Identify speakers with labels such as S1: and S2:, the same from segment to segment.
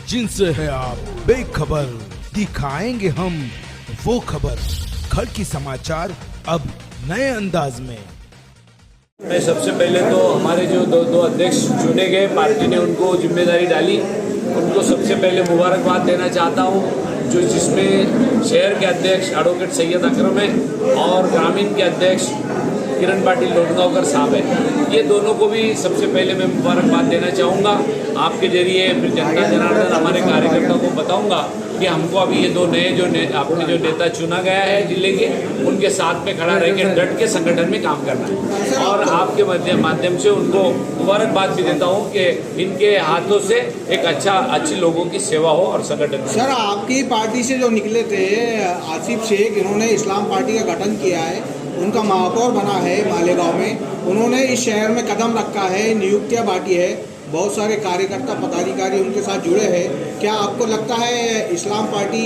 S1: जिनसे है आप बेखबर, दिखाएंगे हम वो खबर। खड़की समाचार अब नए अंदाज में।
S2: मैं सबसे पहले तो हमारे जो दो अध्यक्ष चुने गए, पार्टी ने उनको जिम्मेदारी डाली, उनको सबसे पहले मुबारकबाद देना चाहता हूँ। जो जिसमें शहर के अध्यक्ष एडवोकेट सैयद अकरम है और ग्रामीण के अध्यक्ष किरण पाटिल लोटगांवकर साहब है। ये दोनों को भी सबसे पहले मैं मुबारकबाद देना चाहूँगा। आपके जरिए फिर जनता जनार्दन हमारे कार्यकर्ताओं को बताऊँगा कि हमको अभी ये दो नए आपने जो नेता चुना गया है जिले के, उनके साथ में खड़ा रह के डट के संगठन में काम करना है। और आपके माध्यम से उनको मुबारकबाद भी देता हूँ कि इनके हाथों से एक अच्छी लोगों की सेवा हो और संगठन।
S3: सर, आपकी पार्टी से जो निकले थे आसिफ शेख, इन्होंने इस्लाम पार्टी का गठन किया है, उनका महापौर बना है मालेगांव में, उन्होंने इस शहर में कदम रखा है, नियुक्तियां बांटी है, बहुत सारे कार्यकर्ता पदाधिकारी उनके साथ जुड़े हैं। क्या आपको लगता है इस्लाम पार्टी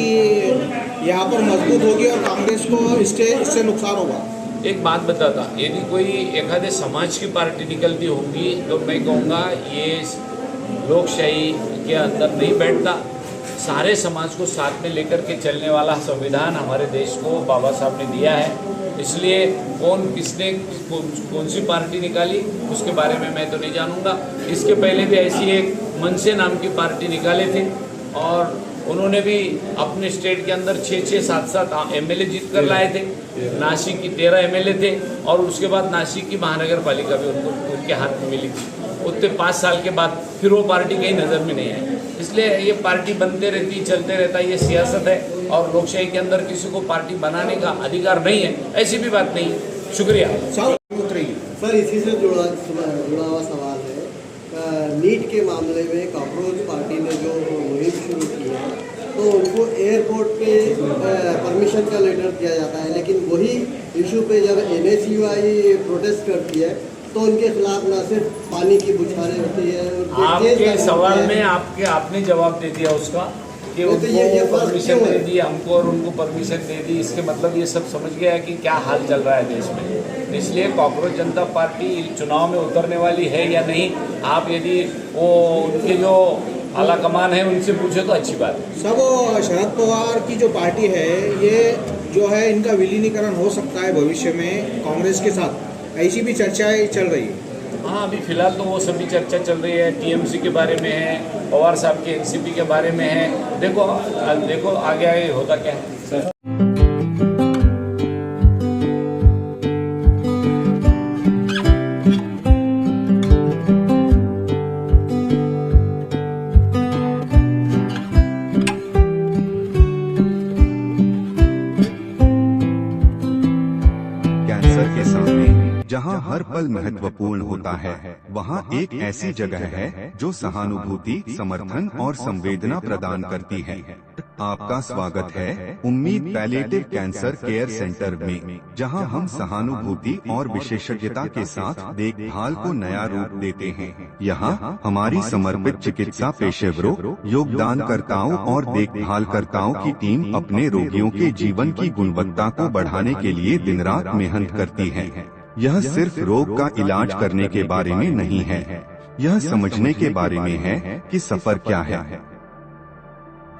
S3: यहाँ पर मजबूत होगी और कांग्रेस को इससे नुकसान होगा?
S2: एक बात बताता, यदि कोई एखादे समाज की पार्टी निकलती होगी तो मैं कहूँगा ये लोकशाही के अंदर नहीं बैठता। सारे समाज को साथ में लेकर के चलने वाला संविधान हमारे देश को बाबा साहब ने दिया है। इसलिए कौन सी पार्टी निकाली उसके बारे में मैं तो नहीं जानूंगा। इसके पहले भी ऐसी एक मनसे नाम की पार्टी निकाले थे और उन्होंने भी अपने स्टेट के अंदर 6-6, 7-7 एमएलए जीत कर लाए थे। नासिक की 13 एमएलए थे और उसके बाद नासिक की महानगर पालिका भी उनके हाथ में मिली थी। उतने 5 साल के बाद फिर वो पार्टी कहीं नज़र में नहीं आई। इसलिए ये पार्टी बनते रहती, चलते रहता, ये सियासत है और लोकशाही के अंदर किसी को पार्टी बनाने का अधिकार नहीं है, ऐसी भी बात नहीं। शुक्रिया।
S4: सर, इसी से जुड़ा हुआ सवाल है, नीट के मामले में कॉकरोच पार्टी ने जो मुहिम शुरू की है तो उनको एयरपोर्ट पे परमिशन का लेटर दिया जाता है, लेकिन वही इशू पे जब NSUI प्रोटेस्ट करती है तो उनके खिलाफ ना सिर्फ पानी की बुछारें होती है।
S2: आपके सवाल में आपने जवाब दे दिया उसका कि उनको परमिशन दे दी, हमको और उनको परमिशन दे दी। इसके मतलब ये सब समझ गया है कि क्या हाल चल रहा है देश में। इसलिए कॉकरोच जनता पार्टी चुनाव में उतरने वाली है या नहीं, आप यदि वो उनके जो आला कमान है उनसे पूछे तो अच्छी बात है।
S3: सब शरद पवार की जो पार्टी है, ये जो है इनका विलीनीकरण हो सकता है भविष्य में कांग्रेस के साथ, ऐसी भी चर्चाएं चल रही है।
S2: हाँ, अभी फिलहाल तो वो सभी चर्चा चल रही है। TMC के बारे में है, पवार साहब के NCP के बारे में है। देखो आगे होता क्या है सर।
S5: कैंसर के सामने जहां हर पल महत्वपूर्ण होता है, वहां एक ऐसी जगह है जो सहानुभूति, समर्थन और संवेदना प्रदान करती है। आपका स्वागत है उम्मीद पैलिएटिव कैंसर केयर सेंटर में, जहां हम सहानुभूति और विशेषज्ञता के साथ देखभाल को नया रूप देते हैं। यहां हमारी समर्पित चिकित्सा पेशेवरों, योगदानकर्ताओं और देखभालकर्ताओं की टीम अपने रोगियों के जीवन की गुणवत्ता को बढ़ाने के लिए दिन रात मेहनत करती है। यह सिर्फ रोग का इलाज करने के बारे में नहीं है, यह समझने के बारे में है कि सफर क्या है।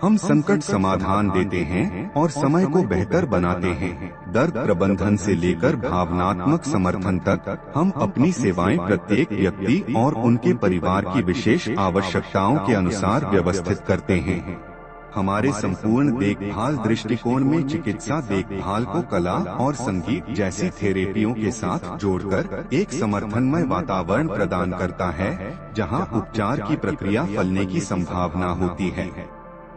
S5: हम संकट समाधान देते हैं और समय को बेहतर बनाते हैं। दर्द प्रबंधन से लेकर भावनात्मक समर्थन तक, हम अपनी सेवाएं प्रत्येक व्यक्ति और उनके परिवार की विशेष आवश्यकताओं के अनुसार व्यवस्थित करते हैं। हमारे संपूर्ण देखभाल दृष्टिकोण में चिकित्सा देखभाल को कला और संगीत जैसी थेरेपियों के साथ जोड़कर एक समर्थनमय वातावरण प्रदान करता है, जहां उपचार की प्रक्रिया फलने की संभावना होती है।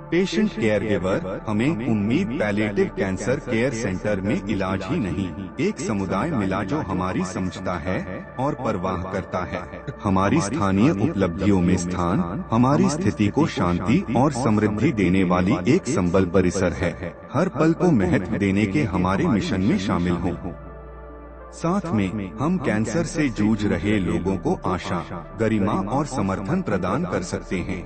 S5: पेशेंट केयर गिवर हमें उम्मीद पैलिएटिव कैंसर केयर सेंटर में इलाज ही नहीं, एक समुदाय मिला जो हमारी समझता है और परवाह करता है। हमारी स्थानीय उपलब्धियों में स्थान हमारी स्थिति को शांति और समृद्धि देने वाली एक संबल परिसर है। हर पल को महत्व देने के हमारे मिशन में शामिल हो। साथ में हम कैंसर से जूझ रहे लोगों को आशा, गरिमा और समर्थन प्रदान कर सकते हैं।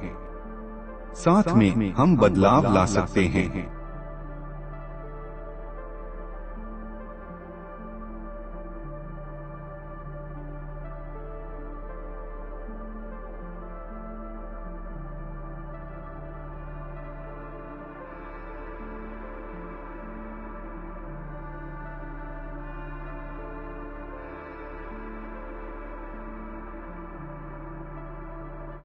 S5: साथ में हम बदलाव ला सकते हैं।